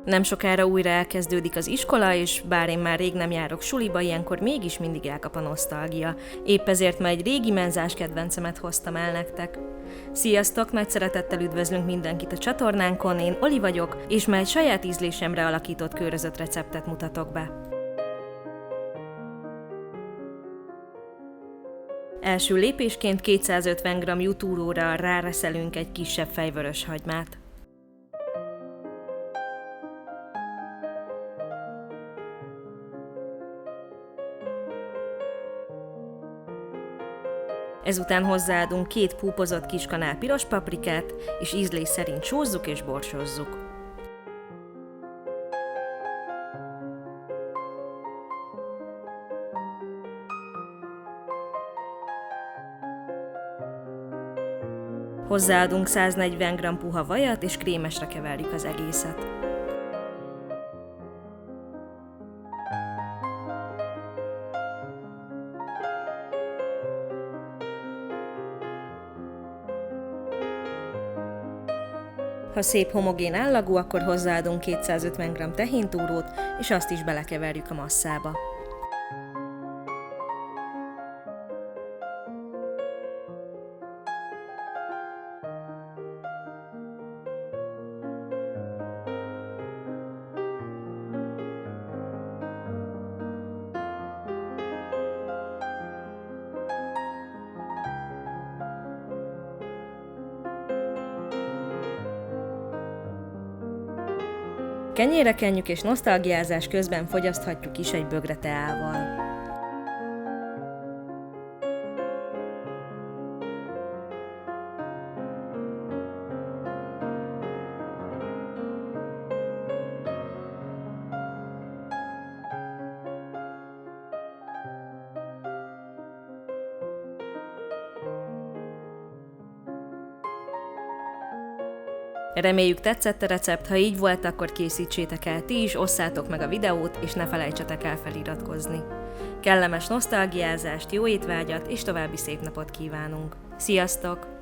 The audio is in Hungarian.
Nem sokára újra elkezdődik az iskola, és bár én már rég nem járok suliba, ilyenkor mégis mindig elkap a nosztalgia. Épp ezért ma egy régi menzás kedvencemet hoztam el nektek. Sziasztok, nagy szeretettel üdvözlünk mindenkit a csatornánkon, én Oli vagyok, és ma egy saját ízlésemre alakított körözött receptet mutatok be. Első lépésként 250 g jutúróra ráreszelünk egy kisebb fejvörös hagymát. Ezután hozzáadunk 2 púpozott kiskanál piros paprikát, és ízlés szerint sózzuk és borsozzuk. Hozzáadunk 140 g puha vajat, és krémesre keverjük az egészet. Ha szép homogén állagú, akkor hozzáadunk 250 g tehintúrót, és azt is belekeverjük a masszába. Kenyérre kenjük, és nosztalgiázás közben fogyaszthatjuk is egy bögre teával. Reméljük tetszett a recept, ha így volt, akkor készítsétek el ti is, osszátok meg a videót, és ne felejtsetek el feliratkozni. Kellemes nosztalgiázást, jó étvágyat és további szép napot kívánunk! Sziasztok!